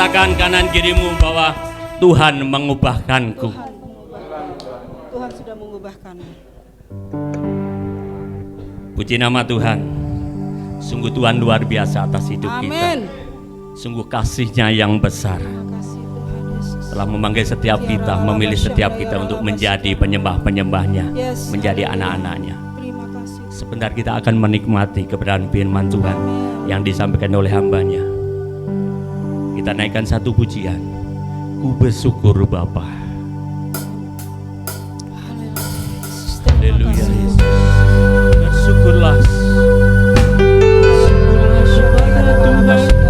Katakan kanan kirimu bahwa Tuhan mengubahkanku. Tuhan sudah mengubahkan. Puji nama Tuhan. Sungguh Tuhan luar biasa atas hidup kita. Amin. Sungguh kasih-Nya yang besar Terima kasih Tuhan Yesus. telah memanggil setiap kita, memilih setiap kita untuk menjadi penyembah-penyembahnya, Yes. menjadi anak-anaknya. Terima kasih. Sebentar kita akan menikmati keberadaan firman Tuhan yang disampaikan oleh hambanya. Kita naikkan satu pujian. Ku bersyukur Bapa. Haleluya Yesus. Bersyukurlah. Bersyukurlah kepada Tuhan.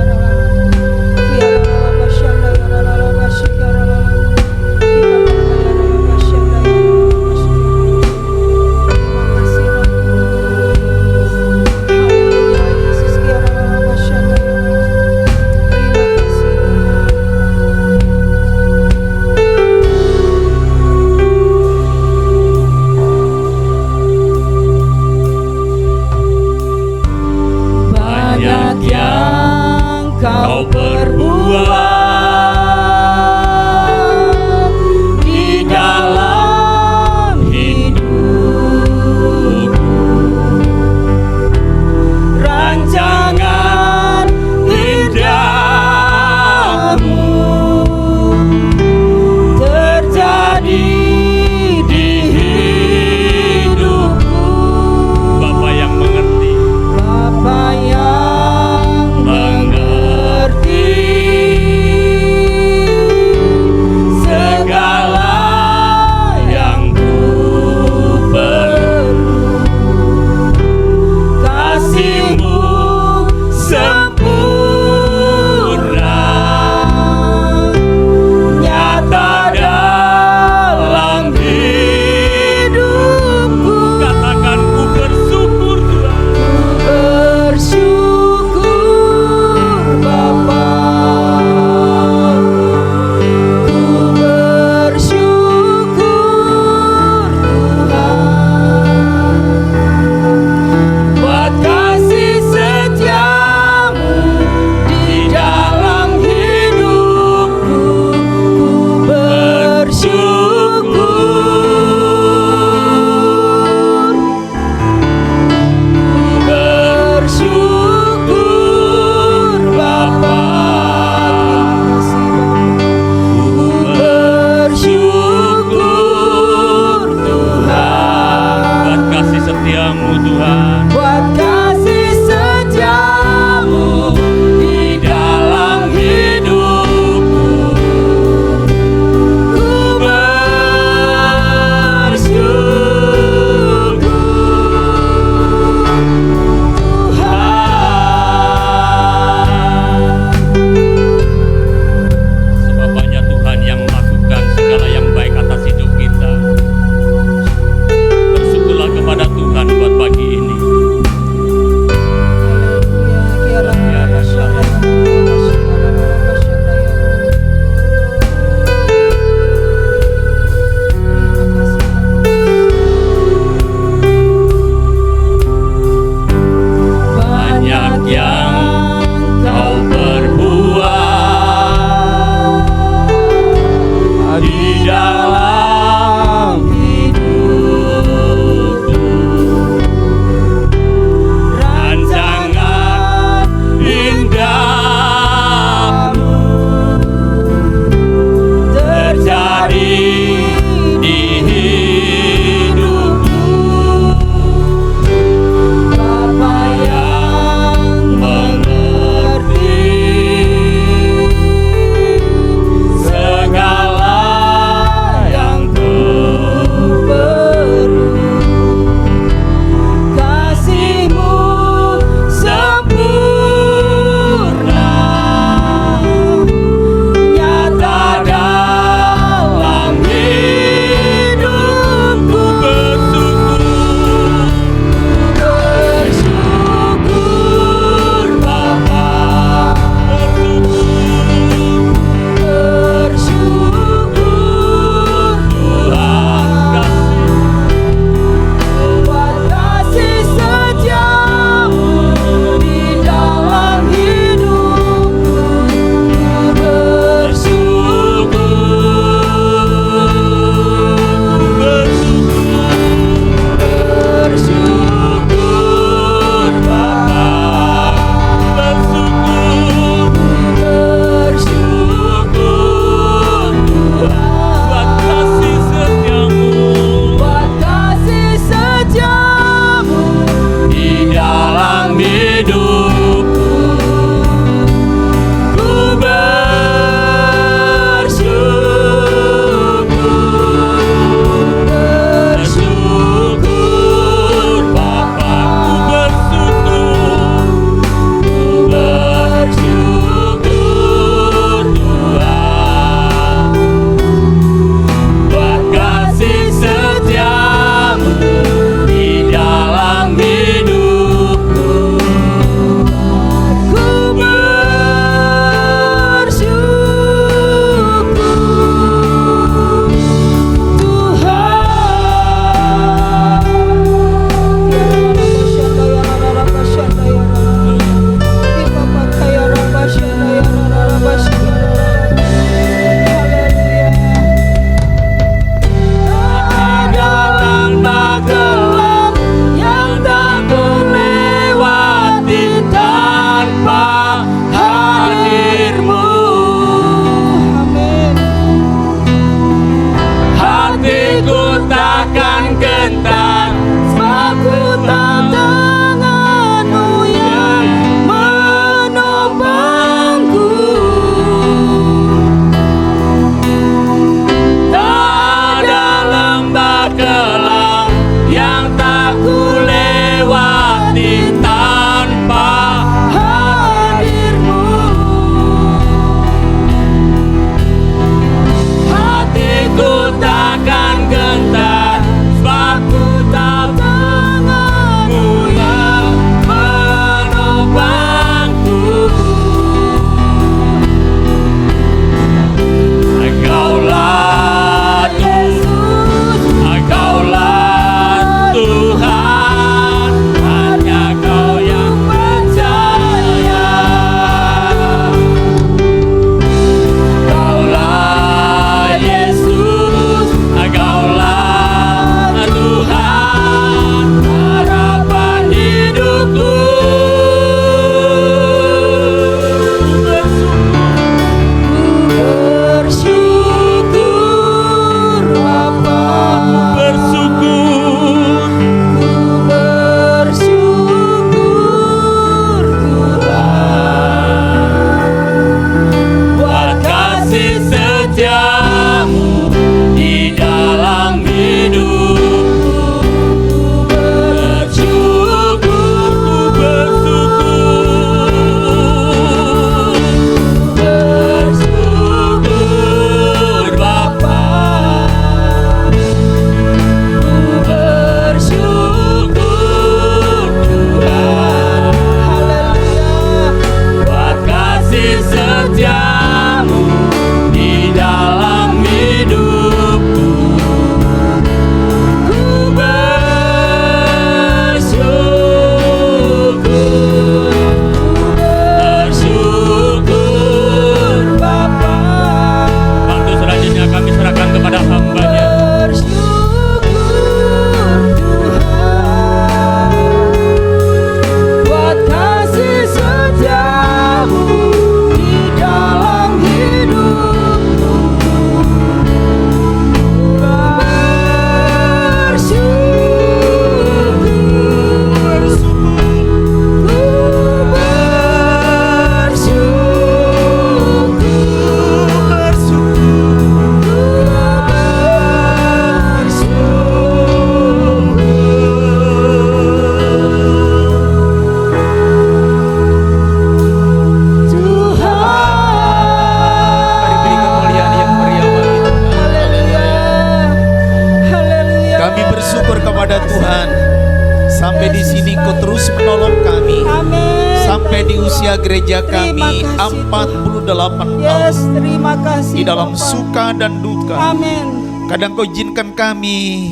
Engkau terus menolong kami. Amin. Sampai di Thank you, usia Lord. gereja Terima kami kasih, 48 Yes, tahun. terima kasih. Di dalam Bapak. suka dan duka. Amin. Kadang Kau izinkan kami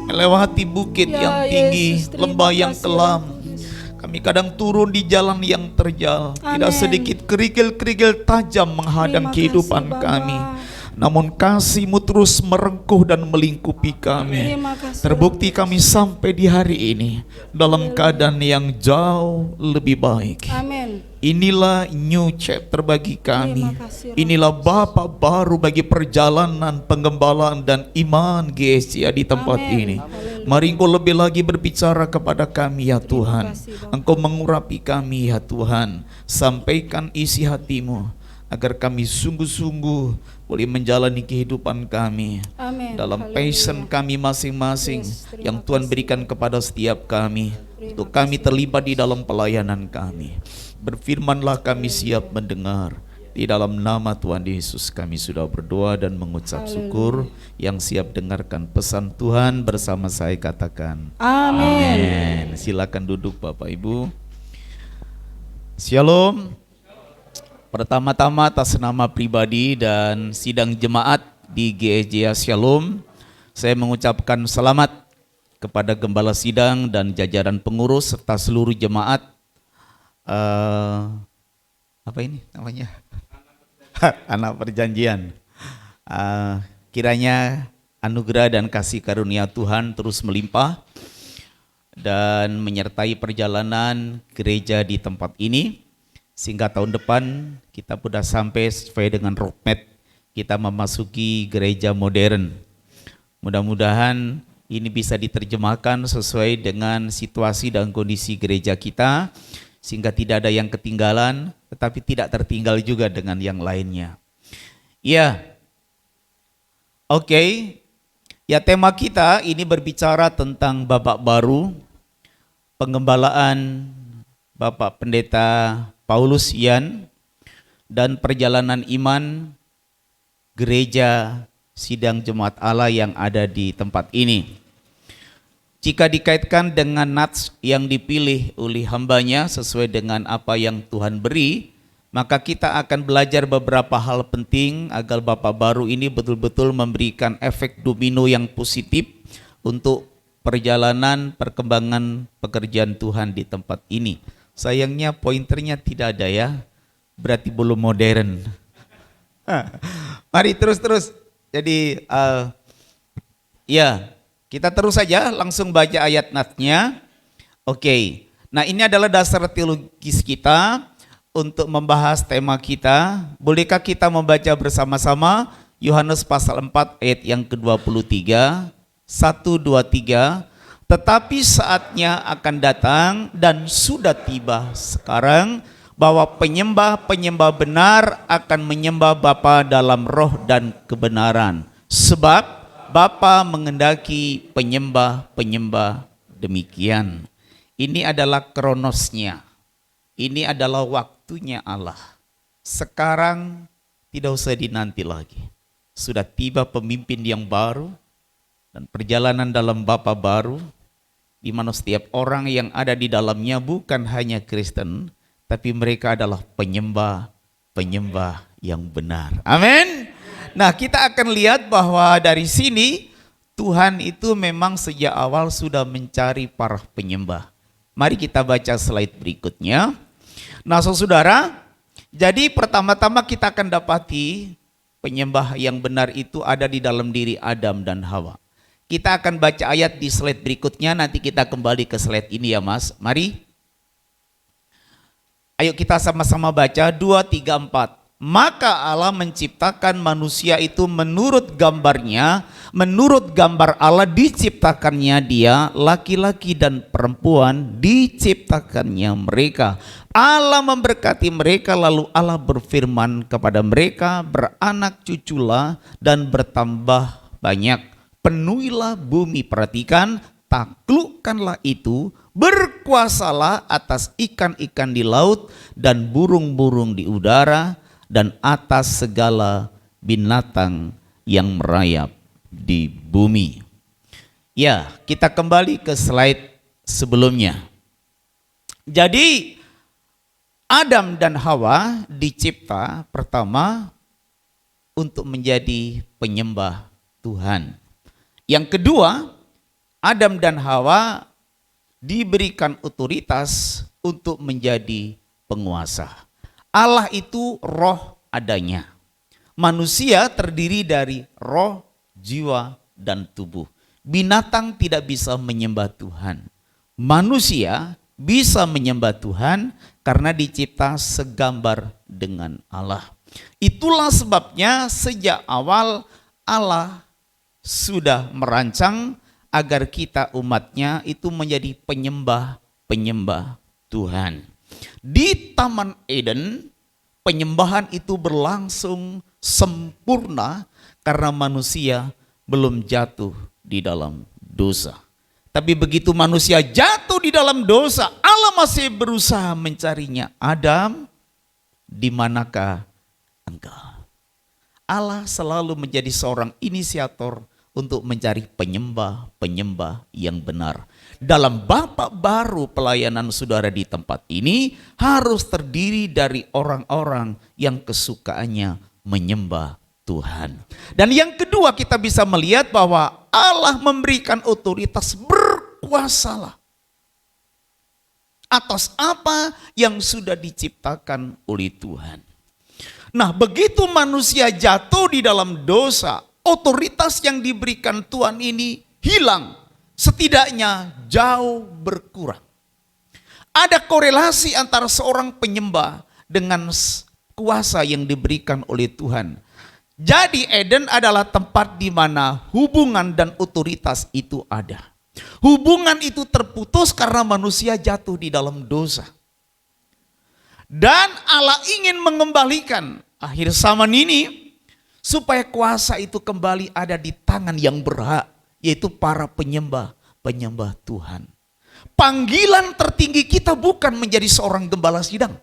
melewati bukit Ya, yang tinggi, Yesus, terima lembah yang kasih, kelam. Roh Kudus. Kami kadang turun di jalan yang terjal. Tidak Amin. sedikit kerikil-kerikil tajam menghadang Terima kehidupan kasih, Bapa. kami. Namun kasih-Mu terus merengkuh dan melingkupi kami. Terima kasih, Terbukti Roh Kudus. kami sampai di hari ini dalam keadaan yang jauh lebih baik. Amin. Inilah new chapter bagi kami. Terima kasih, Roh Inilah Bapa baru bagi perjalanan pengembalaan dan iman GSCA di tempat Amin. ini. Haleluya. Mari Engkau lebih lagi berbicara kepada kami ya Tuhan. kasih, Bapa. Engkau mengurapi kami ya Tuhan. Sampaikan isi hati-Mu agar kami sungguh-sungguh boleh menjalani kehidupan kami Amin. dalam Haleluya. passion kami masing-masing Yes, terima yang Tuhan kasih. berikan kepada setiap kami. Terima Untuk kami kasih. terlibat di dalam pelayanan kami. Berfirmanlah, kami siap mendengar. Di dalam nama Tuhan Yesus kami sudah berdoa dan mengucap syukur. Yang siap dengarkan pesan Tuhan bersama saya katakan Amin. amin. Silakan duduk Bapak Ibu. Shalom. Pertama-tama atas nama pribadi dan sidang jemaat di GSJA Shalom, saya mengucapkan selamat kepada Gembala Sidang dan jajaran pengurus serta seluruh jemaat. Apa ini namanya? Anak perjanjian. Kiranya anugerah dan kasih karunia Tuhan terus melimpah dan menyertai perjalanan gereja di tempat ini, sehingga tahun depan kita sudah sampai sesuai dengan roadmap kita memasuki gereja modern. Mudah-mudahan ini bisa diterjemahkan sesuai dengan situasi dan kondisi gereja kita, sehingga tidak ada yang ketinggalan, tetapi tidak tertinggal juga dengan yang lainnya. Ya, oke. Ya, tema kita ini berbicara tentang babak baru, pengembalaan Bapak Pendeta Paulus Ian dan perjalanan iman gereja sidang jemaat Allah yang ada di tempat ini. Jika dikaitkan dengan nats yang dipilih oleh hambanya sesuai dengan apa yang Tuhan beri, maka kita akan belajar beberapa hal penting agar Bapak baru ini betul-betul memberikan efek domino yang positif untuk perjalanan perkembangan pekerjaan Tuhan di tempat ini. Sayangnya pointernya tidak ada ya, berarti belum modern. Mari terus. Jadi ya, kita terus saja langsung baca ayat natsnya. Oke. Nah, ini adalah dasar teologis kita untuk membahas tema kita. Bolehkah kita membaca bersama-sama Yohanes pasal 4 ayat yang ke-23? 1, 2, 3. Tetapi saatnya akan datang dan sudah tiba sekarang bahwa penyembah-penyembah benar akan menyembah Bapa dalam roh dan kebenaran. Sebab Bapa mengendaki penyembah-penyembah demikian. Ini adalah kronosnya. Ini adalah waktunya Allah. Sekarang tidak usah dinanti lagi. Sudah tiba pemimpin yang baru dan perjalanan dalam Bapa baru, di mana setiap orang yang ada di dalamnya bukan hanya Kristen, tapi mereka adalah penyembah yang benar. Amin. Nah, kita akan lihat bahwa dari sini Tuhan itu memang sejak awal sudah mencari para penyembah. Mari kita baca slide berikutnya. Nah, saudara, jadi pertama-tama kita akan dapati penyembah yang benar itu ada di dalam diri Adam dan Hawa. Kita akan baca ayat di slide berikutnya, nanti kita kembali ke slide ini ya Mas. Mari. Ayo kita sama-sama baca 2, 3, 4. Maka Allah menciptakan manusia itu menurut gambarnya, menurut gambar Allah diciptakannya dia, laki-laki dan perempuan diciptakannya mereka. Allah memberkati mereka, lalu Allah berfirman kepada mereka, beranak cuculah dan bertambah banyak. Penuhilah bumi, perhatikan, taklukkanlah itu, berkuasalah atas ikan-ikan di laut dan burung-burung di udara dan atas segala binatang yang merayap di bumi. Ya, kita kembali ke slide sebelumnya. Jadi Adam dan Hawa dicipta pertama untuk menjadi penyembah Tuhan. Yang kedua, Adam dan Hawa diberikan otoritas untuk menjadi penguasa. Allah itu roh adanya. Manusia terdiri dari roh, jiwa, dan tubuh. Binatang tidak bisa menyembah Tuhan. Manusia bisa menyembah Tuhan karena dicipta segambar dengan Allah. Itulah sebabnya sejak awal Allah sudah merancang agar kita umatnya itu menjadi penyembah Tuhan. Di Taman Eden, penyembahan itu berlangsung sempurna karena manusia belum jatuh di dalam dosa. Tapi begitu manusia jatuh di dalam dosa, Allah masih berusaha mencarinya. Adam, di manakah engkau? Allah selalu menjadi seorang inisiator untuk mencari penyembah yang benar. Dalam babak baru pelayanan saudara di tempat ini harus terdiri dari orang-orang yang kesukaannya menyembah Tuhan. Dan yang kedua, kita bisa melihat bahwa Allah memberikan otoritas, berkuasalah atas apa yang sudah diciptakan oleh Tuhan. Nah, begitu manusia jatuh di dalam dosa, otoritas yang diberikan Tuhan ini hilang, setidaknya jauh berkurang. Ada korelasi antara seorang penyembah dengan kuasa yang diberikan oleh Tuhan. Jadi Eden adalah tempat di mana hubungan dan otoritas itu ada. Hubungan itu terputus karena manusia jatuh di dalam dosa. Dan Allah ingin mengembalikan akhir zaman ini supaya kuasa itu kembali ada di tangan yang berhak, yaitu para penyembah Tuhan. Panggilan tertinggi kita bukan menjadi seorang gembala sidang.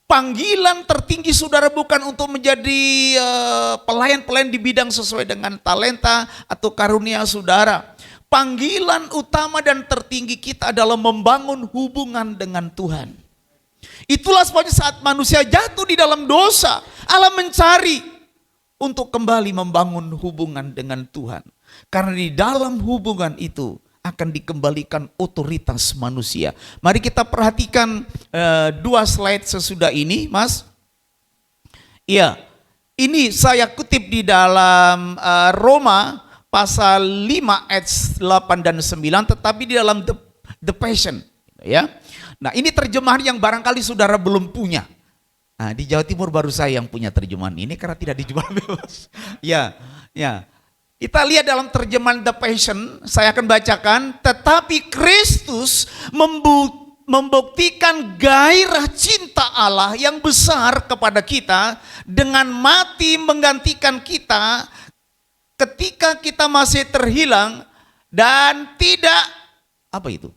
Panggilan tertinggi saudara bukan untuk menjadi pelayan-pelayan di bidang sesuai dengan talenta atau karunia saudara. Panggilan utama dan tertinggi kita adalah membangun hubungan dengan Tuhan. Itulah sebabnya saat manusia jatuh di dalam dosa, Allah mencari untuk kembali membangun hubungan dengan Tuhan. Karena di dalam hubungan itu akan dikembalikan otoritas manusia. Mari kita perhatikan dua slide sesudah ini, Mas. Iya, ini saya kutip di dalam Roma pasal 5 ayat 8 dan 9, tetapi di dalam The Passion, ya. Nah, ini terjemahan yang barangkali saudara belum punya. Nah, di Jawa Timur baru saya yang punya terjemahan ini karena tidak dijual bebas. Ya. Kita lihat dalam terjemahan The Passion, saya akan bacakan. Tetapi Kristus membuktikan gairah cinta Allah yang besar kepada kita dengan mati menggantikan kita ketika kita masih terhilang dan tidak, apa itu?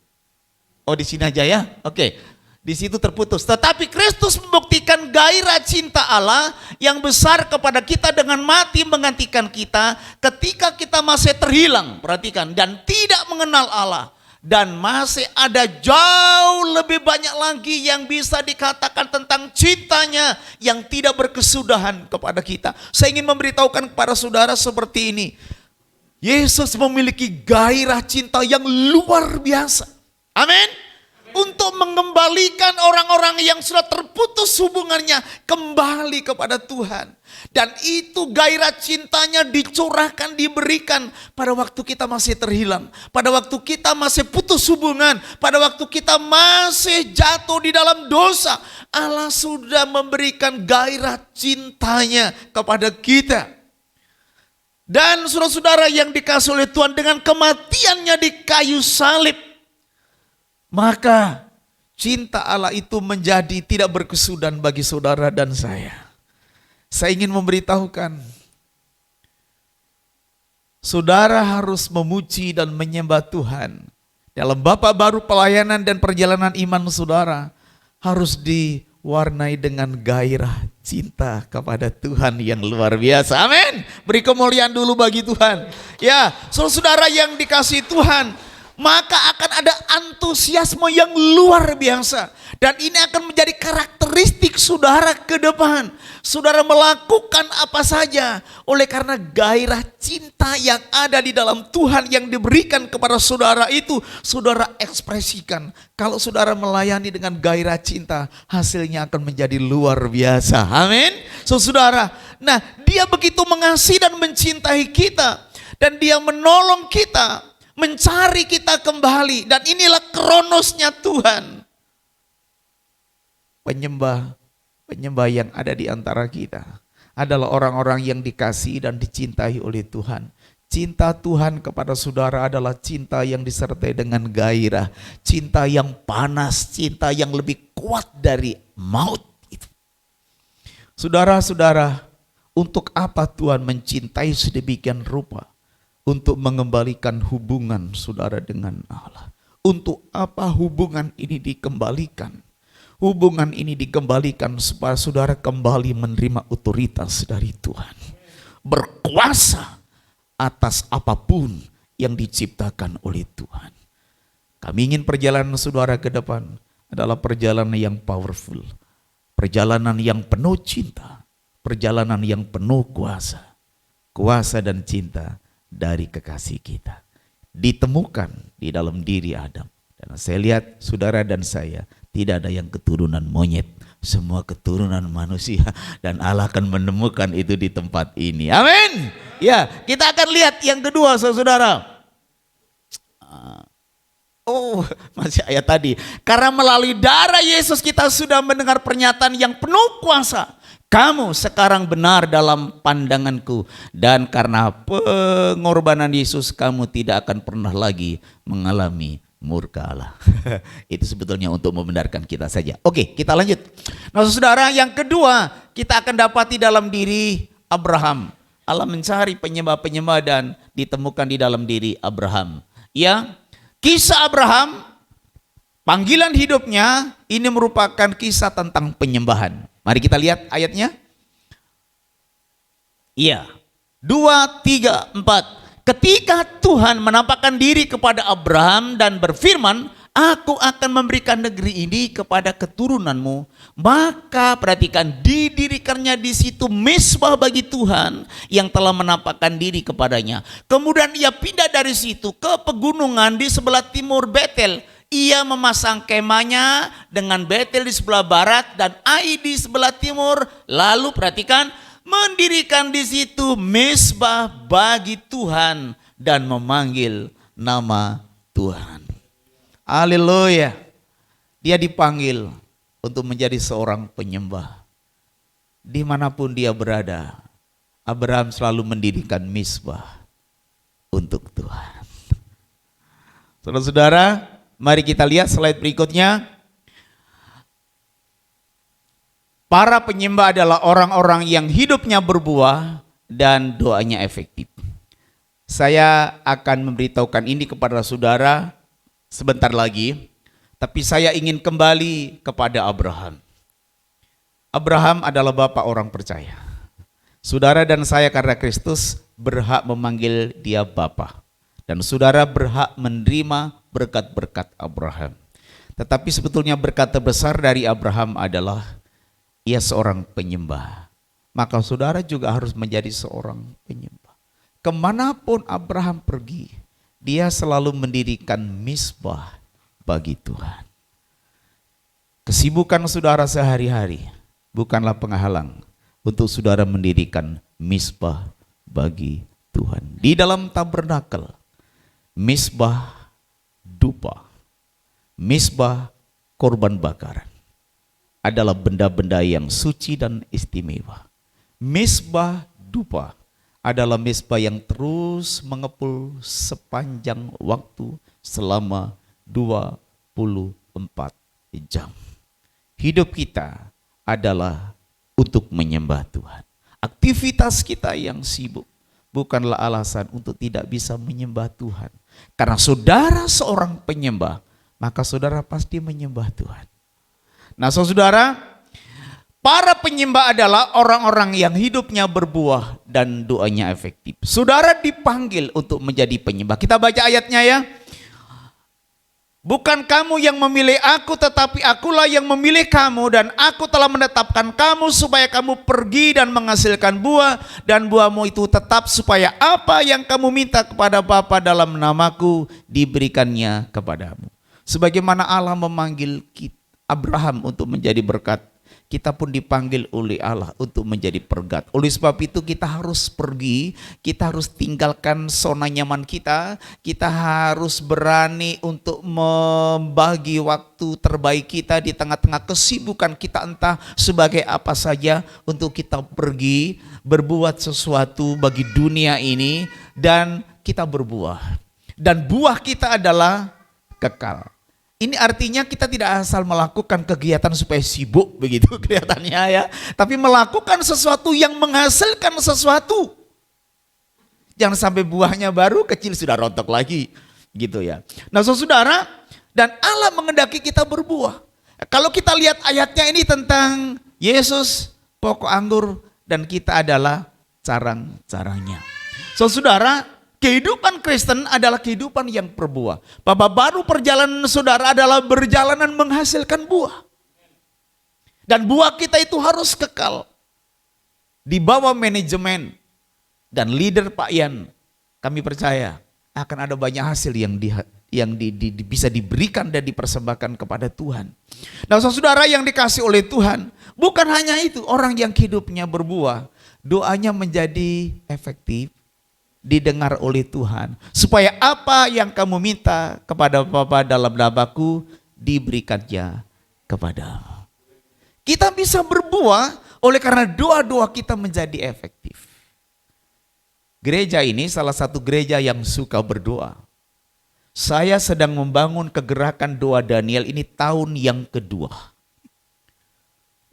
Oh, di sini aja ya. Oke. Di situ terputus. Tetapi Kristus membuktikan gairah cinta Allah yang besar kepada kita dengan mati menggantikan kita ketika kita masih terhilang. Perhatikan, dan tidak mengenal Allah. Dan masih ada jauh lebih banyak lagi yang bisa dikatakan tentang cintanya yang tidak berkesudahan kepada kita. Saya ingin memberitahukan kepada saudara seperti ini. Yesus memiliki gairah cinta yang luar biasa. Amin. Untuk mengembalikan orang-orang yang sudah terputus hubungannya kembali kepada Tuhan. Dan itu gairah cintanya dicurahkan, diberikan pada waktu kita masih terhilang. Pada waktu kita masih putus hubungan. Pada waktu kita masih jatuh di dalam dosa. Allah sudah memberikan gairah cintanya kepada kita. Dan saudara-saudara yang dikasihi oleh Tuhan, dengan kematiannya di kayu salib, maka cinta Allah itu menjadi tidak berkesudahan bagi saudara dan saya. Saya ingin memberitahukan, saudara harus memuji dan menyembah Tuhan. Dalam babak baru pelayanan dan perjalanan iman saudara harus diwarnai dengan gairah cinta kepada Tuhan yang luar biasa. Amin. Beri kemuliaan dulu bagi Tuhan. Ya, saudara yang dikasihi Tuhan, maka akan ada antusiasme yang luar biasa. Dan ini akan menjadi karakteristik saudara ke depan. Saudara melakukan apa saja oleh karena gairah cinta yang ada di dalam Tuhan yang diberikan kepada saudara itu saudara ekspresikan. Kalau saudara melayani dengan gairah cinta, hasilnya akan menjadi luar biasa. Amin. So saudara, nah dia begitu mengasihi dan mencintai kita, dan dia menolong kita, mencari kita kembali. Dan inilah kronosnya Tuhan. Penyembah yang ada di antara kita adalah orang-orang yang dikasihi dan dicintai oleh Tuhan. Cinta Tuhan kepada saudara adalah cinta yang disertai dengan gairah, cinta yang panas, cinta yang lebih kuat dari maut. Saudara-saudara, untuk apa Tuhan mencintai sedemikian rupa? Untuk mengembalikan hubungan saudara dengan Allah. Untuk apa hubungan ini dikembalikan? Hubungan ini dikembalikan supaya saudara kembali menerima otoritas dari Tuhan. Berkuasa atas apapun yang diciptakan oleh Tuhan. Kami ingin perjalanan saudara ke depan adalah perjalanan yang powerful. Perjalanan yang penuh cinta. Perjalanan yang penuh kuasa. Kuasa dan cinta dari kekasih kita. Ditemukan di dalam diri Adam. Dan saya lihat saudara dan saya tidak ada yang keturunan monyet, semua keturunan manusia, dan Allah akan menemukan itu di tempat ini. Amin. Ya, kita akan lihat yang kedua saudara. Masih ayat tadi. Karena melalui darah Yesus kita sudah mendengar pernyataan yang penuh kuasa. Kamu sekarang benar dalam pandanganku, dan karena pengorbanan Yesus kamu tidak akan pernah lagi mengalami murka Allah. Itu sebetulnya untuk membenarkan kita saja. Oke, kita lanjut. Nah saudara, yang kedua kita akan dapati dalam diri Abraham. Allah mencari penyembah-penyembah dan ditemukan di dalam diri Abraham. Ya, kisah Abraham, panggilan hidupnya ini merupakan kisah tentang penyembahan. Mari kita lihat ayatnya. Iya, 2, 3, 4. Ketika Tuhan menampakkan diri kepada Abraham dan berfirman, aku akan memberikan negeri ini kepada keturunanmu. Maka perhatikan, didirikannya di situ mezbah bagi Tuhan yang telah menampakkan diri kepadanya. Kemudian ia pindah dari situ ke pegunungan di sebelah timur Betel. Ia memasang kemahnya dengan Betel di sebelah barat dan Ai di sebelah timur. Lalu perhatikan, mendirikan di situ mezbah bagi Tuhan dan memanggil nama Tuhan. Haleluya. Dia dipanggil untuk menjadi seorang penyembah. Dimanapun dia berada, Abraham selalu mendirikan mezbah untuk Tuhan. Saudara-saudara, mari kita lihat slide berikutnya. Para penyembah adalah orang-orang yang hidupnya berbuah dan doanya efektif. Saya akan memberitahukan ini kepada saudara sebentar lagi, tapi saya ingin kembali kepada Abraham. Abraham adalah bapak orang percaya. Saudara dan saya karena Kristus berhak memanggil dia Bapa. Dan saudara berhak menerima berkat-berkat Abraham. Tetapi sebetulnya berkat terbesar dari Abraham adalah ia seorang penyembah. Maka saudara juga harus menjadi seorang penyembah. Kemanapun Abraham pergi, dia selalu mendirikan mezbah bagi Tuhan. Kesibukan saudara sehari-hari bukanlah penghalang untuk saudara mendirikan mezbah bagi Tuhan. Di dalam tabernakel, mezbah dupa, mezbah korban bakaran adalah benda-benda yang suci dan istimewa. Mezbah dupa adalah mezbah yang terus mengepul sepanjang waktu selama 24 jam. Hidup kita adalah untuk menyembah Tuhan. Aktivitas kita yang sibuk bukanlah alasan untuk tidak bisa menyembah Tuhan. Karena saudara seorang penyembah, maka saudara pasti menyembah Tuhan. Nah saudara, para penyembah adalah orang-orang yang hidupnya berbuah dan doanya efektif. Saudara dipanggil untuk menjadi penyembah. Kita baca ayatnya ya. Bukan kamu yang memilih aku, tetapi akulah yang memilih kamu, dan aku telah menetapkan kamu supaya kamu pergi dan menghasilkan buah, dan buahmu itu tetap, supaya apa yang kamu minta kepada Bapa dalam namaku diberikannya kepadamu. Sebagaimana Allah memanggil Abraham untuk menjadi berkat, kita pun dipanggil oleh Allah untuk menjadi berkat. Oleh sebab itu kita harus pergi, kita harus tinggalkan zona nyaman kita harus berani untuk membagi waktu terbaik kita di tengah-tengah kesibukan kita, entah sebagai apa saja, untuk kita pergi berbuat sesuatu bagi dunia ini, dan kita berbuah. Dan buah kita adalah kekal. Ini artinya kita tidak asal melakukan kegiatan supaya sibuk begitu kelihatannya ya, tapi melakukan sesuatu yang menghasilkan sesuatu. Jangan sampai buahnya baru kecil sudah rontok lagi gitu ya. Nah saudara, dan Allah mengendaki kita berbuah. Kalau kita lihat ayatnya ini tentang Yesus, pokok anggur, dan kita adalah carang-carangnya. Saudara, kehidupan Kristen adalah kehidupan yang berbuah. Babak baru perjalanan saudara adalah berjalanan menghasilkan buah. Dan buah kita itu harus kekal. Di bawah manajemen dan leader Pak Yan, kami percaya akan ada banyak hasil yang bisa diberikan dan dipersembahkan kepada Tuhan. Nah saudara yang dikasih oleh Tuhan, bukan hanya itu, orang yang hidupnya berbuah, doanya menjadi efektif, didengar oleh Tuhan, supaya apa yang kamu minta kepada Bapa dalam namaku diberikannya kepadamu. Kita bisa berbuah oleh karena doa-doa kita menjadi efektif. Gereja ini salah satu gereja yang suka berdoa. Saya sedang membangun kegerakan doa Daniel ini tahun yang kedua.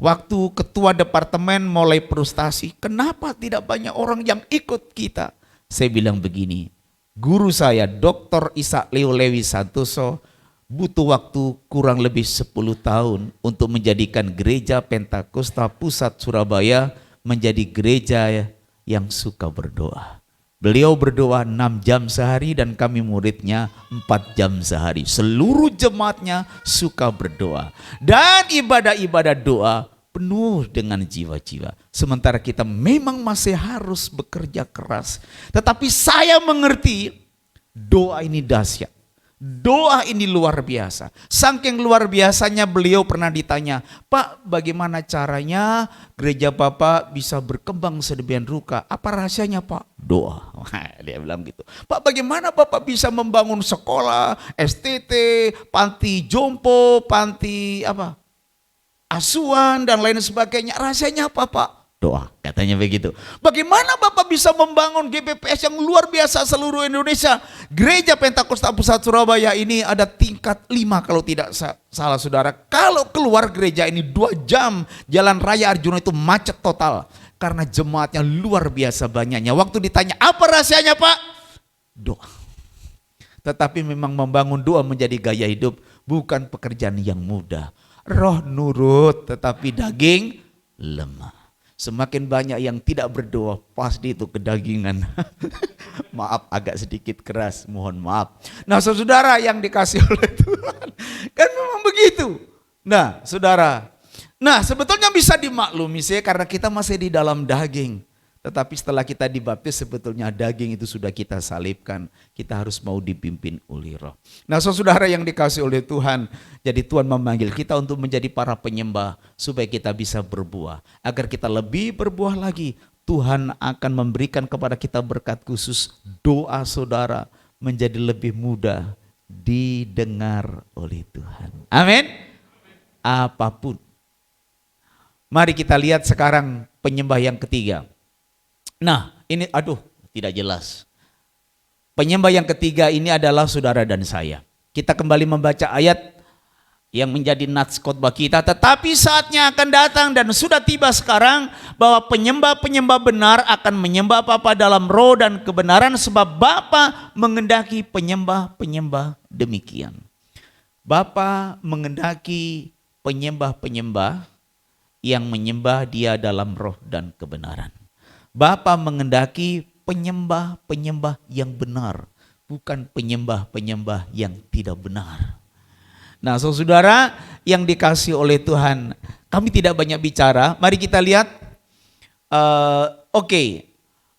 Waktu ketua departemen mulai frustasi, kenapa tidak banyak orang yang ikut kita? Saya bilang begini, guru saya Dr. Ishak Leo Lewi Santoso butuh waktu kurang lebih 10 tahun untuk menjadikan gereja Pentakosta Pusat Surabaya menjadi gereja yang suka berdoa. Beliau berdoa 6 jam sehari dan kami muridnya 4 jam sehari. Seluruh jemaatnya suka berdoa. Dan ibadah-ibadah doa penuh dengan jiwa-jiwa. Sementara kita memang masih harus bekerja keras. Tetapi saya mengerti doa ini dahsyat. Doa ini luar biasa. Saking luar biasanya beliau pernah ditanya, Pak bagaimana caranya gereja Bapak bisa berkembang sedemikian rupa? Apa rahasianya Pak? Doa. Wah, dia bilang gitu. Pak bagaimana Bapak bisa membangun sekolah, STT, panti jompo, panti asuhan dan lain sebagainya, rahasianya apa Pak? Doa, katanya begitu. Bagaimana Bapak bisa membangun GBPS yang luar biasa seluruh Indonesia? Gereja Pentakosta Pusat Surabaya ini ada tingkat 5 kalau tidak salah saudara. Kalau keluar gereja ini 2 jam Jalan Raya Arjuna itu macet total. Karena jemaatnya luar biasa banyaknya. Waktu ditanya apa rahasianya Pak? Doa. Tetapi memang membangun doa menjadi gaya hidup bukan pekerjaan yang mudah. Roh nurut tetapi daging lemah. Semakin banyak yang tidak berdoa, pasti itu kedagingan. Maaf agak sedikit keras, mohon maaf. Nah saudara yang dikasih oleh Tuhan, kan memang begitu. Nah saudara, sebetulnya bisa dimaklumi sih karena kita masih di dalam daging. Tetapi setelah kita dibaptis sebetulnya daging itu sudah kita salibkan. Kita harus mau dipimpin oleh Roh. Nah saudara yang dikasih oleh Tuhan. Jadi Tuhan memanggil kita untuk menjadi para penyembah. Supaya kita bisa berbuah. Agar kita lebih berbuah lagi. Tuhan akan memberikan kepada kita berkat khusus. Doa saudara menjadi lebih mudah didengar oleh Tuhan. Amin. Apapun. Mari kita lihat sekarang penyembah yang ketiga. Nah ini tidak jelas. Penyembah yang ketiga ini adalah saudara dan saya. Kita kembali membaca ayat yang menjadi nats khotbah kita. Tetapi saatnya akan datang dan sudah tiba sekarang bahwa penyembah-penyembah benar akan menyembah Bapa dalam roh dan kebenaran, sebab Bapa mengendaki penyembah-penyembah demikian. Bapa mengendaki penyembah-penyembah yang menyembah Dia dalam roh dan kebenaran. Bapa mengendaki penyembah-penyembah yang benar, bukan penyembah-penyembah yang tidak benar. Nah, saudara yang dikasih oleh Tuhan, kami tidak banyak bicara. Mari kita lihat. Oke.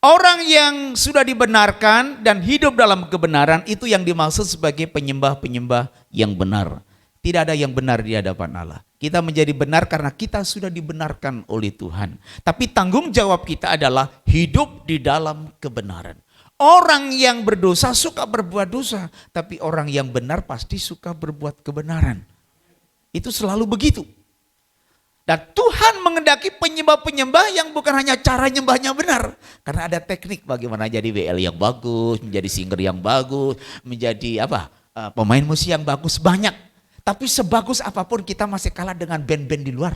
Orang yang sudah dibenarkan dan hidup dalam kebenaran itu yang dimaksud sebagai penyembah-penyembah yang benar. Tidak ada yang benar di hadapan Allah. Kita menjadi benar karena kita sudah dibenarkan oleh Tuhan. Tapi tanggung jawab kita adalah hidup di dalam kebenaran. Orang yang berdosa suka berbuat dosa, tapi orang yang benar pasti suka berbuat kebenaran. Itu selalu begitu. Dan Tuhan mengendaki penyembah-penyembah yang bukan hanya cara nyembahnya benar. Karena ada teknik bagaimana jadi WL yang bagus, menjadi singer yang bagus, menjadi pemain musik yang bagus, banyak. Tapi sebagus apapun kita masih kalah dengan band-band di luar.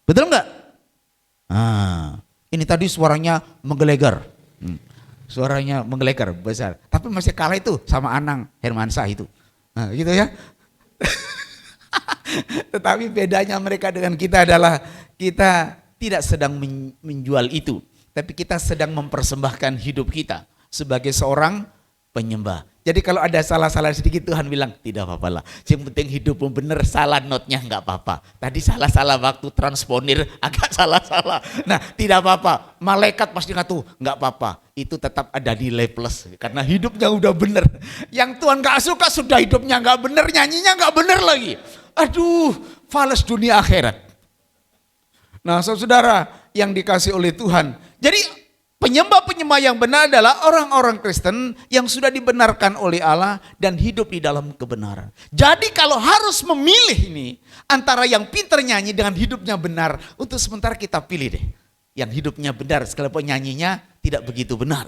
Betul nggak? Ini tadi suaranya menggelegar. Suaranya menggelegar besar. Tapi masih kalah itu sama Anang Hermansyah itu. Nah, gitu ya. Tetapi bedanya mereka dengan kita adalah kita tidak sedang menjual itu. Tapi kita sedang mempersembahkan hidup kita sebagai seorang penyembah. Jadi kalau ada salah-salah sedikit Tuhan bilang tidak apa-apa lah. Yang penting hidupmu benar, salah notnya nggak apa-apa. Tadi salah-salah waktu transponir agak salah-salah. Nah tidak apa-apa. Malaikat pasti ngatur nggak apa-apa. Itu tetap ada nilai plus karena hidupnya udah benar. Yang Tuhan nggak suka sudah hidupnya nggak benar, nyanyinya nggak benar lagi. Aduh, fales dunia akhirat. Nah saudara yang dikasih oleh Tuhan. Jadi penyembah-penyembah yang benar adalah orang-orang Kristen yang sudah dibenarkan oleh Allah dan hidup di dalam kebenaran. Jadi kalau harus memilih ini antara yang pintar nyanyi dengan hidupnya benar, untuk sementara kita pilih deh yang hidupnya benar sekalipun nyanyinya tidak begitu benar.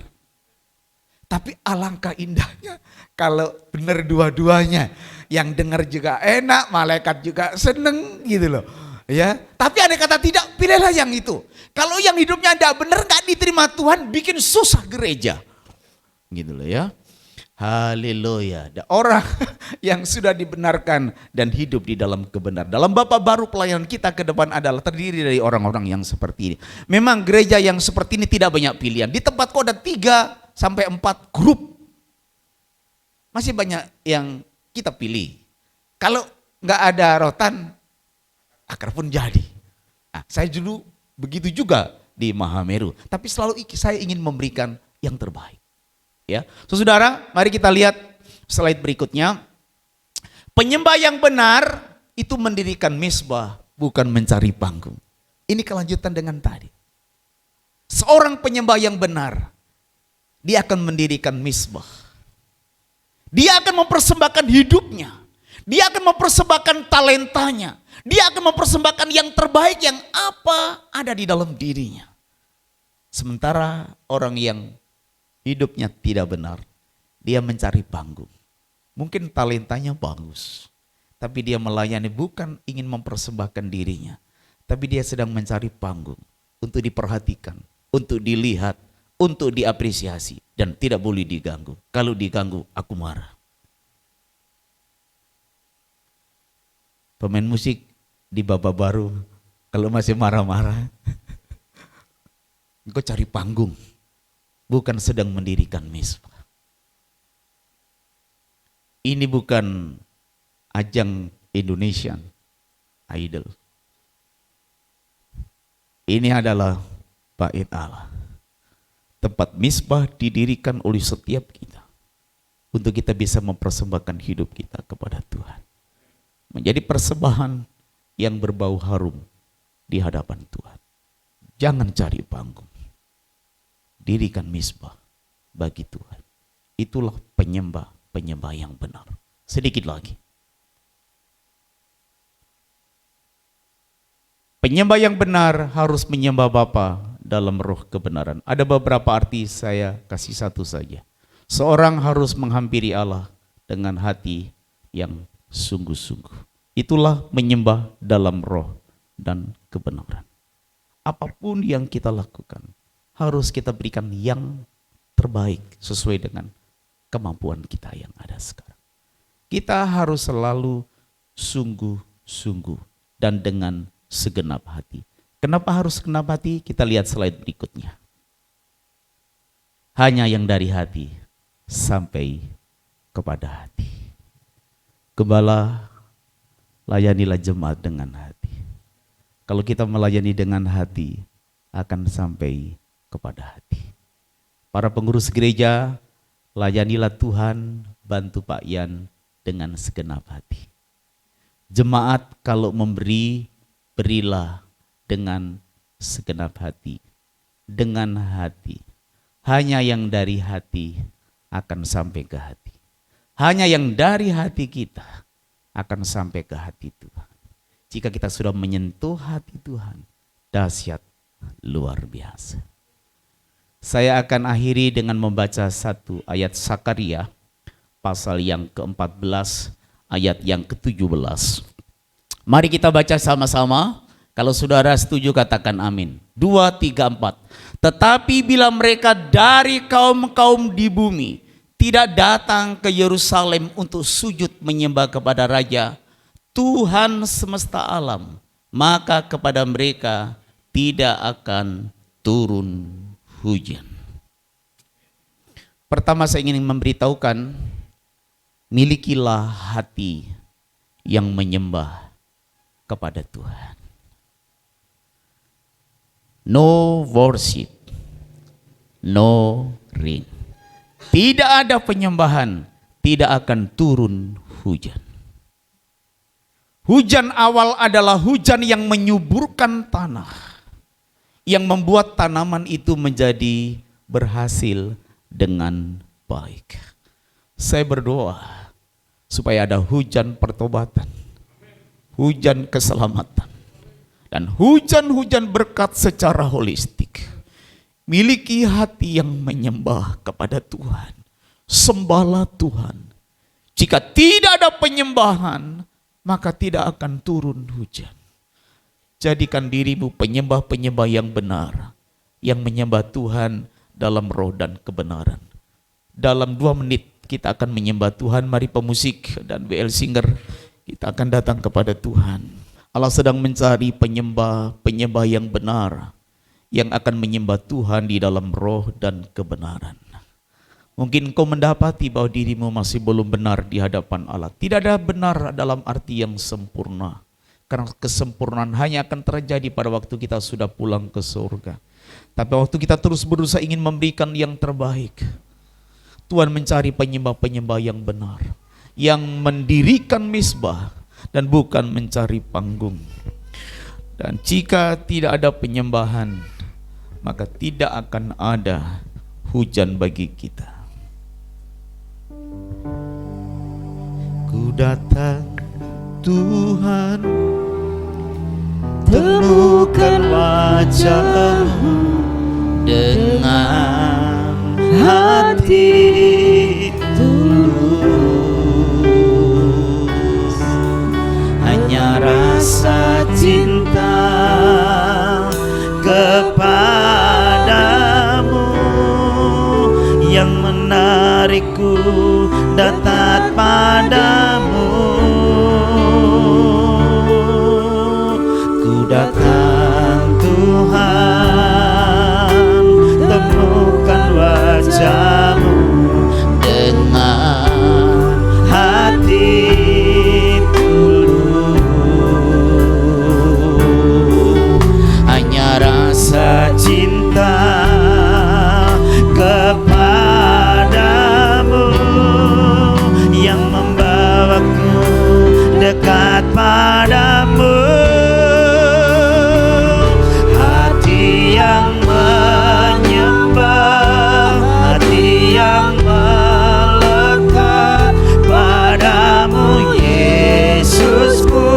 Tapi alangkah indahnya kalau benar dua-duanya. Yang dengar juga enak, malaikat juga seneng gitu loh. Ya, tapi ada kata tidak, pilihlah yang itu. Kalau yang hidupnya tidak benar, nggak diterima Tuhan, bikin susah gereja. Gitu loh ya. Haleluya. Ada orang yang sudah dibenarkan dan hidup di dalam kebenaran. Dalam Bapa Baru pelayanan kita ke depan adalah terdiri dari orang-orang yang seperti ini. Memang gereja yang seperti ini tidak banyak pilihan. Di tempatku ada 3 sampai 4 grup. Masih banyak yang kita pilih. Kalau nggak ada rotan, akar pun jadi. Nah, saya dulu begitu juga di Mahameru. Tapi selalu saya ingin memberikan yang terbaik. Ya, saudara, mari kita lihat slide berikutnya. Penyembah yang benar itu mendirikan mezbah, bukan mencari panggung. Ini kelanjutan dengan tadi. Seorang penyembah yang benar, dia akan mendirikan mezbah. Dia akan mempersembahkan hidupnya. Dia akan mempersembahkan talentanya. Dia akan mempersembahkan yang terbaik yang apa ada di dalam dirinya. Sementara orang yang hidupnya tidak benar, dia mencari panggung. Mungkin talentanya bagus, tapi dia melayani bukan ingin mempersembahkan dirinya. Tapi dia sedang mencari panggung untuk diperhatikan, untuk dilihat, untuk diapresiasi dan tidak boleh diganggu. Kalau diganggu, aku marah. Pemain musik di Bapa Baru, kalau masih marah-marah, engkau cari panggung, bukan sedang mendirikan mezbah. Ini bukan ajang Indonesian Idol. Ini adalah bait Allah. Tempat mezbah didirikan oleh setiap kita untuk kita bisa mempersembahkan hidup kita kepada Tuhan. Menjadi persembahan yang berbau harum di hadapan Tuhan. Jangan cari panggung. Dirikan mezbah bagi Tuhan. Itulah penyembah yang benar. Sedikit lagi. Penyembah yang benar harus menyembah Bapa dalam roh kebenaran. Ada beberapa arti, saya kasih satu saja. Seorang harus menghampiri Allah dengan hati yang sungguh-sungguh. Itulah menyembah dalam roh dan kebenaran. Apapun yang kita lakukan, harus kita berikan yang terbaik sesuai dengan kemampuan kita yang ada sekarang. Kita harus selalu sungguh-sungguh dan dengan segenap hati. Kenapa harus segenap hati? Kita lihat slide berikutnya. Hanya yang dari hati sampai kepada hati. Gembala, layanilah jemaat dengan hati. Kalau kita melayani dengan hati, akan sampai kepada hati. Para pengurus gereja, layanilah Tuhan, bantu Pak Yan dengan segenap hati. Jemaat kalau memberi, berilah dengan segenap hati, dengan hati. Hanya yang dari hati akan sampai ke hati. Hanya yang dari hati kita akan sampai ke hati Tuhan. Jika kita sudah menyentuh hati Tuhan, dahsyat, luar biasa. Saya akan akhiri dengan membaca satu ayat Sakaria, pasal yang ke-14, ayat yang ke-17. Mari kita baca sama-sama. Kalau saudara setuju katakan amin. 2, 3, 4. Tetapi bila mereka dari kaum-kaum di bumi tidak datang ke Yerusalem untuk sujud menyembah kepada Raja Tuhan semesta alam, maka kepada mereka tidak akan turun hujan. Pertama saya ingin memberitahukan, milikilah hati yang menyembah kepada Tuhan. No worship, no rain. Tidak ada penyembahan, tidak akan turun hujan. Hujan awal adalah hujan yang menyuburkan tanah, yang membuat tanaman itu menjadi berhasil dengan baik. Saya berdoa supaya ada hujan pertobatan, hujan keselamatan, dan hujan-hujan berkat secara holistik. Miliki hati yang menyembah kepada Tuhan. Sembahlah Tuhan. Jika tidak ada penyembahan, maka tidak akan turun hujan. Jadikan dirimu penyembah-penyembah yang benar, yang menyembah Tuhan dalam roh dan kebenaran. Dalam 2 menit kita akan menyembah Tuhan. Mari pemusik dan WL Singer, kita akan datang kepada Tuhan. Allah sedang mencari penyembah-penyembah yang benar, yang akan menyembah Tuhan di dalam roh dan kebenaran. Mungkin kau mendapati bahwa dirimu masih belum benar di hadapan Allah. Tidak ada benar dalam arti yang sempurna. Karena kesempurnaan hanya akan terjadi pada waktu kita sudah pulang ke surga. Tapi waktu kita terus berusaha ingin memberikan yang terbaik, Tuhan mencari penyembah-penyembah yang benar, yang mendirikan misbah dan bukan mencari panggung. Dan jika tidak ada penyembahan, maka tidak akan ada hujan bagi kita. Ku datang Tuhan, temukan wajah-Mu dengan hati tulus. Hanya rasa cinta kepadamu yang menarikku dekat padamu. Ku datang Tuhan, temukan wajah-Mu dengan hati tulus. Hanya rasa cinta kepadamu yang membawaku dekat padamu. Hati yang menyembah, hati yang melekat padamu, Yesusku,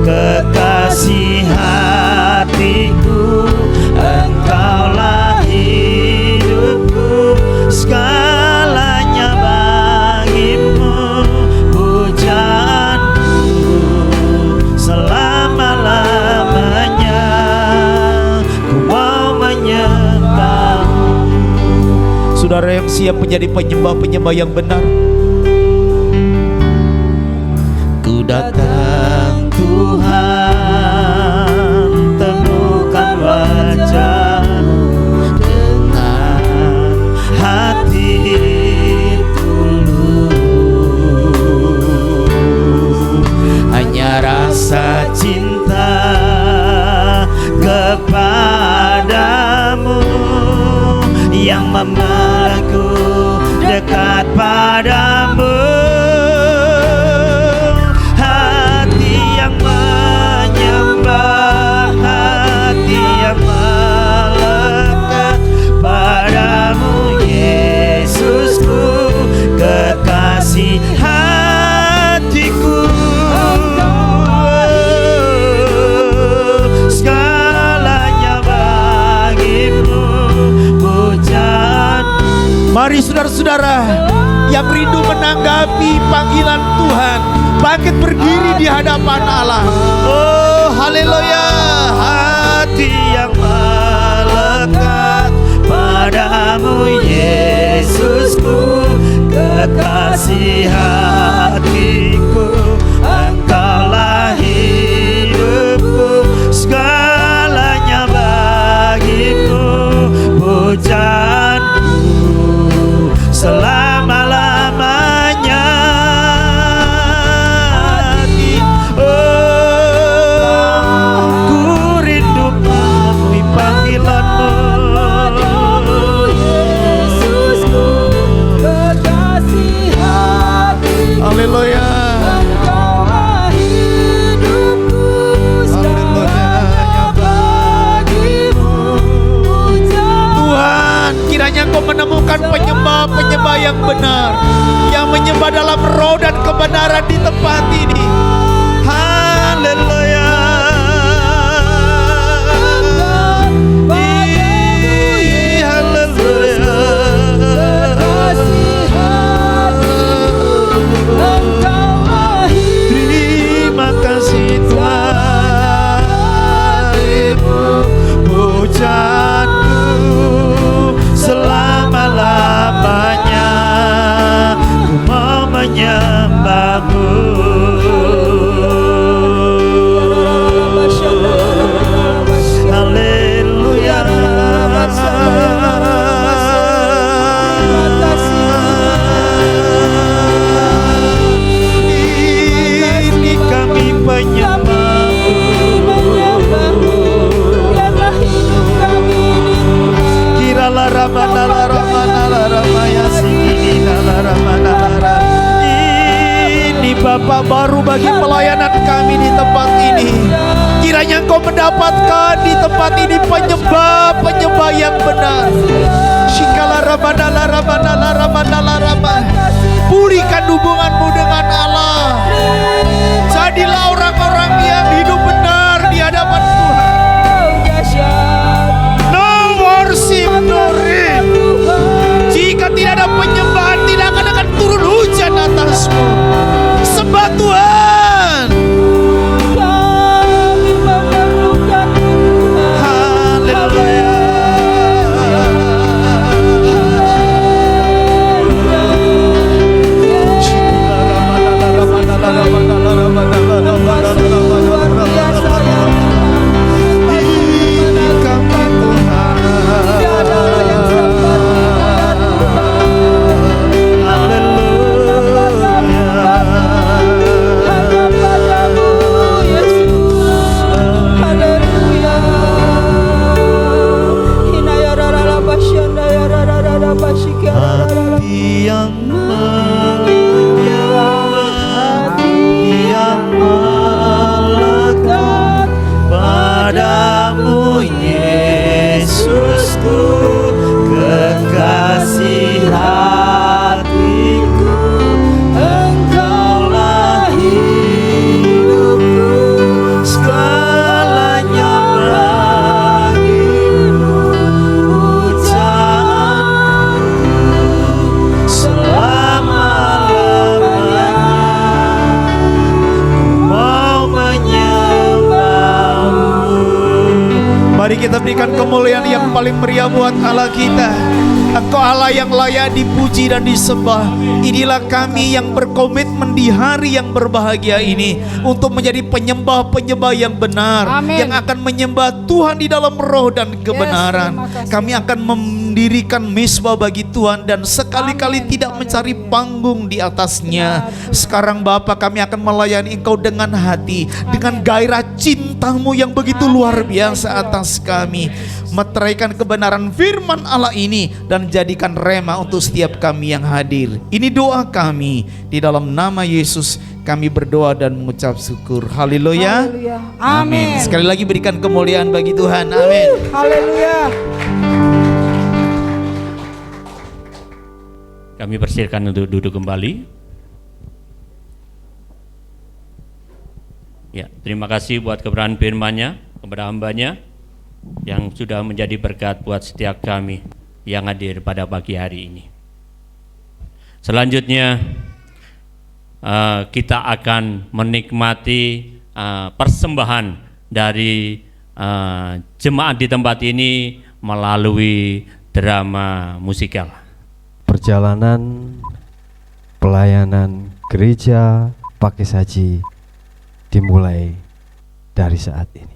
kekasih hatiku. Engkaulah hidupku, segalanya bagimu, pujaanku selama-lamanya. Ku mau menyembahmu. Saudara yang siap menjadi penyembah-penyembah yang benar, ku datang Tuhan, temukan wajah-Mu dengan hati tulus. yang memelukku dekat padamu, hati yang menyembah, hati yang melekat padamu, Yesusku, kekasih hatiku. Segalanya bagimu, pujaan. Mari saudara-saudara yang rindu menanggapi panggilan Tuhan, bangkit berdiri di hadapan Allah. Oh, haleluya. Hati yang melekat padamu, Yesusku, kekasih hatiku. Engkaulah hidupku, segalanya bagimu, pujaanku selama-lamanya. Ku rindu memenuhi panggilanmu, Yesusku, kekasih hatiku. Haleluya. Engkaulah hidupku, segalanya bagimu, pujian. Tuhan, kiranya Engkau menemukan penyembah-penyembah yang benar, yang menyembah dalam roh dan kebenaran di tempat ini. Haleluya. Terima kasih Tuhan, pujaanku selama-lamanya, ku mau menyembahmu. Haleluya. Ini kami menyembahmu. Kiralah ramana la ramana la ramaya sikina la ramana la. Ini Bapa baru bagi pelayanan kami di tempat ini. Kiranya Engkau mendapatkan di tempat ini penyembah-penyembah yang benar. Shikala ramana la ramana la ramana la ramana. Pulihkan hubunganmu dengan Allah. Jadilah orang-orang yang hidup benar di hadapan Tuhan. No worship, no rain. Jika tidak ada penyembahan, tidak akan turun hujan atasmu. Sembah Tuhan. Haleluya. Hati yang menyembah, hati yang melekat padamu, Yesusku, kekasih hatiku. Engkaulah hidupku, segalanya bagimu, pujaanku selama-lamanya. Ku mau menyembahmu. Mari kita berikan kemuliaan yang paling meriah buat Allah kita. Engkau Allah yang layak dipuji dan disembah. Inilah kami yang berkomitmen di hari yang berbahagia ini untuk menjadi penyembah-penyembah yang benar, Amin. yang akan menyembah Tuhan di dalam roh dan kebenaran. terima kasih. Kami akan mendirikan misbah bagi Tuhan dan sekali-kali Amin. tidak mencari panggung di atasnya. Sekarang Bapa, kami akan melayani Engkau dengan hati, dengan gairah cintamu yang begitu Amin. luar biasa atas kami. meteraikan kebenaran firman Allah ini dan jadikan rema untuk setiap kami yang hadir. Ini doa kami, di dalam nama Yesus kami berdoa dan mengucap syukur. Haleluya. Haleluya. Amin. Sekali lagi berikan kemuliaan bagi Tuhan. Amin. Haleluya. Kami persilakan untuk duduk kembali. Ya, terima kasih buat kebenaran firman-Nya kepada hamba-Nya yang sudah menjadi berkat buat setiap kami yang hadir pada pagi hari ini. Selanjutnya kita akan menikmati persembahan dari jemaat di tempat ini melalui drama musikal. Perjalanan pelayanan gereja Pakai Saji dimulai dari saat ini.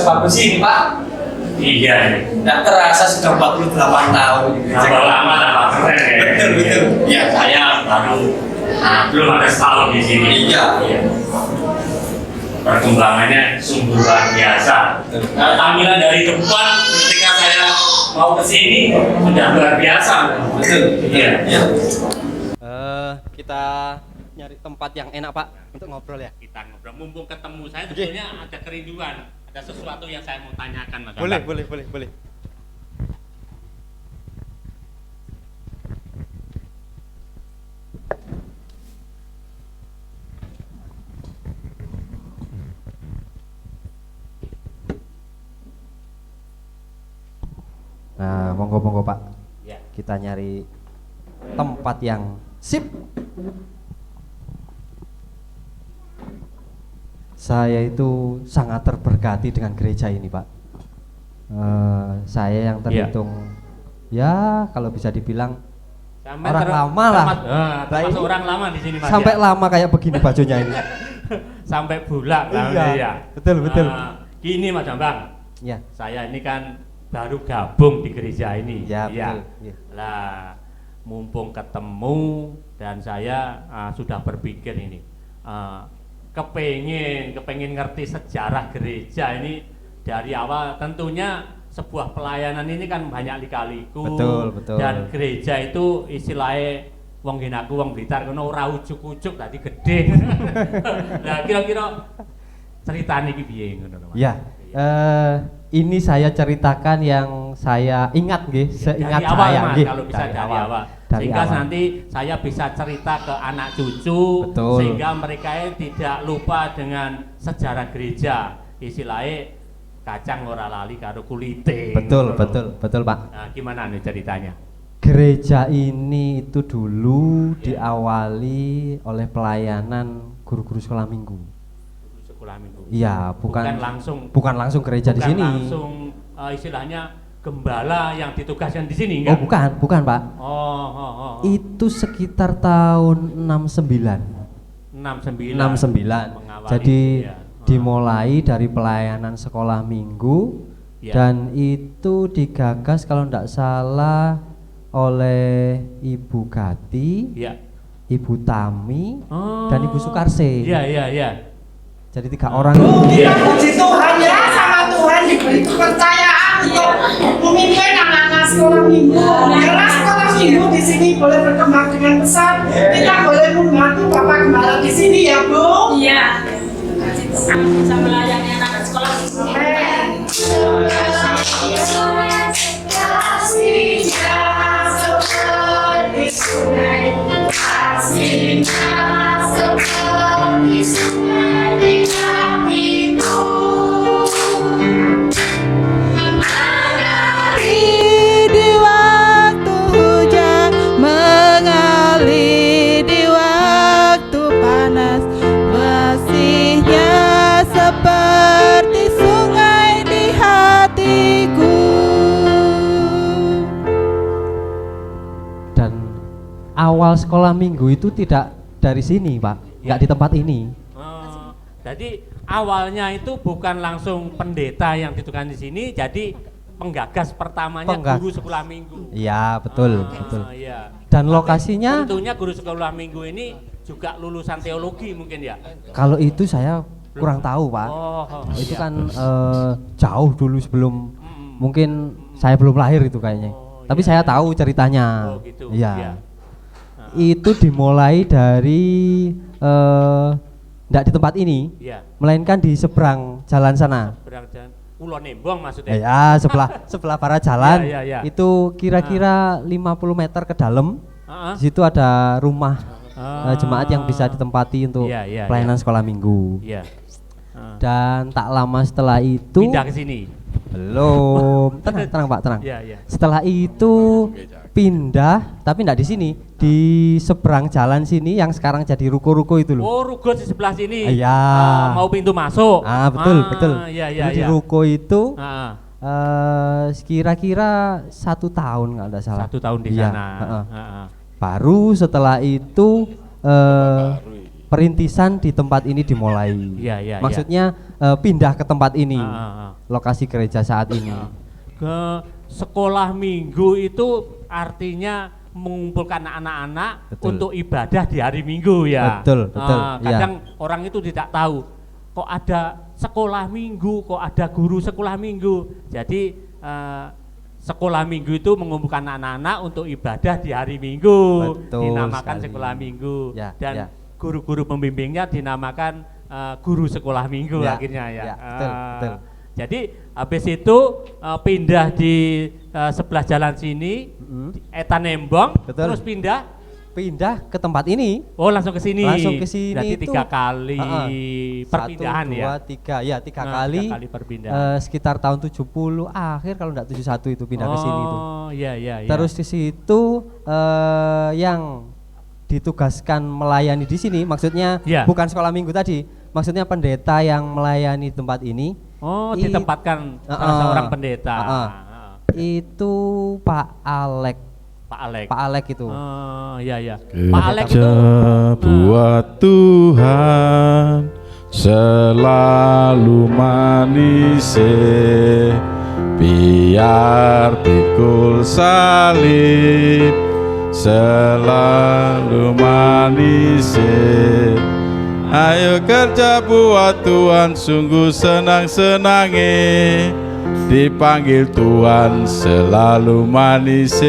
Bagus ini Pak. Iya. Nggak terasa sudah 48 tahun. Tambah lama tambah keren ya. Betul, betul. Ya saya baru belum ada setahun di sini. Iya. Perkembangannya sungguh luar biasa. Nah, tampilan dari depan ketika saya mau ke sini sudah luar biasa. Betul. Iya. Iya. Kita nyari tempat yang enak Pak untuk ngobrol ya. Kita ngobrol. Mumpung ketemu saya sebetulnya ada kerinduan, ada sesuatu yang saya mau tanyakan Mas. Boleh, Bambang. boleh. Nah, monggo Pak. Ya. Kita nyari tempat yang sip. Saya itu sangat terberkati dengan gereja ini Pak. Saya yang terhitung ya kalau bisa dibilang Sampai orang lama lah. Termasuk orang lama di sini Mas. Sampai ya? lama kayak begini bajunya ini. Sampai bulat lah Iya, ya. betul. Gini Mas Bambang. Ya. Saya ini kan baru gabung di gereja ini. Ya, Iya. betul. Ya. Lah, mumpung ketemu dan saya sudah berpikir ini, kepengen ngerti sejarah gereja ini dari awal. Tentunya sebuah pelayanan ini kan banyak lika-liku. Betul. Dan gereja itu istilahnya wong ginaku wong Blitar kono ora ujuk-ujuk tadi gede. Nah, kira-kira ceritanya iki piye ngono Mas? Ya. Ini saya ceritakan yang saya ingat nggih, seingat dari awal, saya Mas, nggih. kalau bisa dari awal. Dari Sehingga awal. nanti saya bisa cerita ke anak cucu. Betul. Sehingga mereka tidak lupa dengan sejarah gereja. Istilahnya kacang ora lali karo kulite. Betul Pak. Nah, gimana nih ceritanya? Gereja ini itu dulu diawali oleh pelayanan guru-guru sekolah minggu. Sekolah minggu. Iya, bukan langsung gereja di sini. Langsung istilahnya gembala yang ditugaskan di sini Oh, enggak? bukan Pak. Oh. Itu sekitar tahun 69. 69. Mengawali, Jadi ya. dimulai dari pelayanan sekolah minggu Ya. dan itu digagas kalau tidak salah oleh Ibu Gati, Iya. Ibu Tami, Oh. dan Ibu Sukarse. Iya. Jadi 3 orang. Kita puji Tuhan ya, sama Tuhan diberi kepercayaan untuk memimpin anak-anak sekolah minggu. Karena sekolah minggu di sini boleh berkembang dengan besar. Kita boleh membantu Bapak Gembala di sini ya Bu. Iya. Bisa melayani anak sekolah. Di waktu hujan, mengalir di waktu panas, bersihnya seperti sungai di hatiku. Dan awal sekolah minggu itu tidak dari sini Pak, nggak di tempat ini. Jadi awalnya itu bukan langsung pendeta yang ditugaskan di sini, jadi penggagas pertamanya guru sekolah minggu. Iya betul. Iya. Dan lokasinya Tentunya guru sekolah minggu ini juga lulusan teologi mungkin ya. kalau itu saya kurang tahu Pak. Itu iya. kan jauh dulu sebelum mungkin saya belum lahir itu kayaknya. Tapi iya. saya tahu ceritanya. Oh gitu. Iya. Itu dimulai dari enggak di tempat ini, Iya. melainkan di seberang jalan sana. Berangkat Pulau Nembong maksudnya. Ya, sebelah para jalan. Iya. Itu kira-kira 50 meter ke dalam. Di situ ada rumah jemaat yang bisa ditempati untuk Iya, pelayanan sekolah minggu. Iya. Dan tak lama setelah itu Pindah ke sini. belum. Tenang Pak, tenang. Iya. Setelah itu pindah, tapi enggak di sini, di seberang jalan sini yang sekarang jadi ruko-ruko itu loh. Oh, ruko di sebelah sini. Iya. Mau pintu masuk. Betul. Iya. Jadi di ruko itu Ah, kira-kira 1 tahun nggak ada salah. 1 tahun di Iya, sana. heeh. Ah. Baru setelah itu perintisan di tempat ini dimulai. Iya. Maksudnya pindah ke tempat ini, Ah. lokasi gereja saat ini. sekolah minggu itu artinya mengumpulkan anak-anak Betul. untuk ibadah di hari Minggu ya. Betul, betul, Kadang orang itu tidak tahu kok ada sekolah minggu, kok ada guru sekolah minggu. Jadi sekolah minggu itu mengumpulkan anak-anak untuk ibadah di hari Minggu. Betul dinamakan sekali. sekolah minggu. Ya, Dan ya. guru-guru pembimbingnya dinamakan guru sekolah minggu Ya, akhirnya ya. ya, betul, betul. Jadi habis itu pindah di sebelah jalan sini, di Etan Nembong, Betul. terus pindah ke tempat ini. langsung ke sini. Langsung ke sini Berarti itu, 3 kali perpindahan 1, 2, ya. 3, ya 3 Nah, kali. 3 kali perpindahan. Sekitar tahun 70 akhir kalau enggak 71 itu pindah ke sini itu. Oh, iya iya iya. Terus di situ yang ditugaskan melayani di sini, maksudnya Ya. bukan sekolah minggu tadi, maksudnya pendeta yang melayani tempat ini. Oh, ditempatkan salah seorang pendeta. Itu Pak Alek. Pak Alek. Pak Alek itu. Oh, iya iya. Pak Alek itu Gereja buat Tuhan selalu manis, biar pikul salib selalu manis. Ayo kerja buat Tuhan, sungguh senang-senangi, dipanggil Tuhan selalu manis,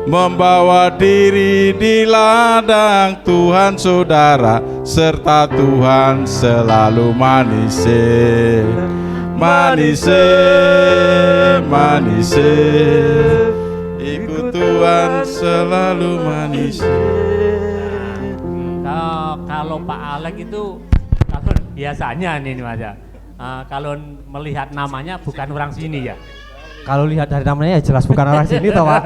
membawa diri di ladang Tuhan saudara, serta Tuhan selalu manis, manis, manis, ikut Tuhan selalu manis. Kalau Pak Alek itu kalau biasanya nih Mas ya, kalau melihat namanya bukan orang sini ya. Kalau lihat dari namanya ya jelas bukan orang sini toh Pak.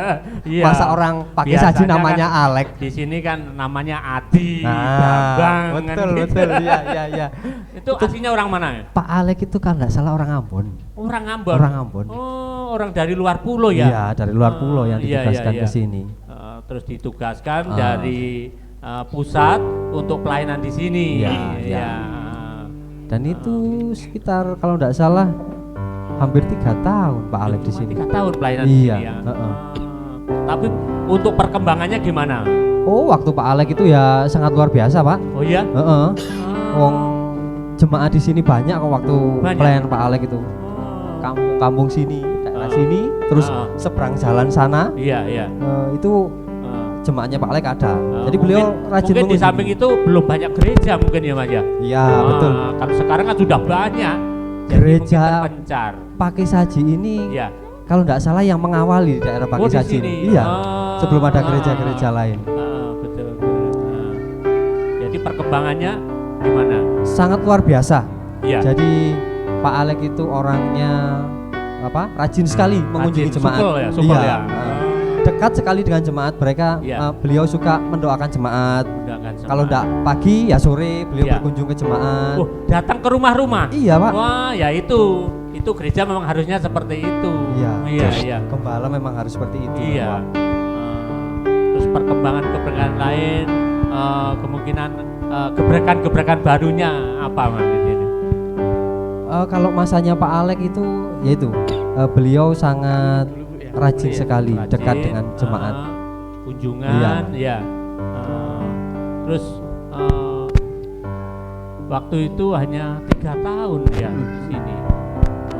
Iya. Masa orang pakai Biasanya saji namanya kan Alek. Di sini kan namanya Adi, Nah, Bambang, betul kan gitu. betul ya. Itu aslinya orang mana ya? Pak Alek itu kalau nggak salah orang Ambon. Orang Ambon. Orang Ambon. Oh, orang dari luar pulau ya? Iya, dari luar pulau yang Iya, ditugaskan iya, ke iya. sini. Terus ditugaskan dari pusat untuk pelayanan di sini. Iya, Iya. iya. Dan itu sekitar kalau nggak salah hampir 3 tahun Pak Alek di sini. 3 tahun pelayanan di Iya, sini ya. heeh. Tapi untuk perkembangannya gimana? Oh, waktu Pak Alek itu ya sangat luar biasa Pak. Oh iya? Heeh. Wong jemaat di sini banyak kok waktu Banyak? pelayanan Pak Alek itu. Kampung-kampung sini, daerah sini, terus seberang jalan sana Iya, iya. itu jemaatnya Pak Alek ada. Jadi beliau rajin mungkin di mengunjungi. samping itu belum banyak gereja mungkin ya Mas ya? Iya, betul. Kalau sekarang kan sudah banyak. Jadi Gereja mungkin terpencar. pakai saji ini Iya. kalau nggak salah yang mengawali di daerah pakai Oh, di saji sini. ini. Iya. Sebelum ada gereja-gereja lain. Betul. Jadi perkembangannya gimana? Sangat luar biasa. Iya. Jadi Pak Alek itu orangnya rajin sekali mengunjungi Rajin, jemaat. supel ya. Dekat sekali dengan jemaat mereka. Iya. Beliau suka mendoakan jemaat. Mendoakan jemaat. Kalau enggak pagi ya sore beliau Iya. berkunjung ke jemaat. Oh, datang ke rumah-rumah. Iya, Pak. Wah, ya itu gereja memang harusnya seperti itu. Iya. Iya. Gembala memang harus seperti itu. Iya. Terus perkembangan lain, kemungkinan gebrakan-gebrakan barunya apa Mas di sini? Kalau masanya Pak Alek itu yaitu beliau sangat rajin sekali dekat dengan jemaat. Kunjungan, ya. Terus waktu itu hanya 3 tahun ya di sini.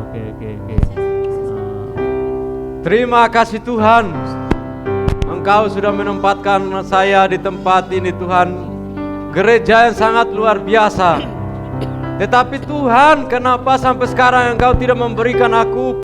Oke. Terima kasih Tuhan, Engkau sudah menempatkan saya di tempat ini Tuhan. Gereja yang sangat luar biasa. Tetapi Tuhan, kenapa sampai sekarang Engkau tidak memberikan aku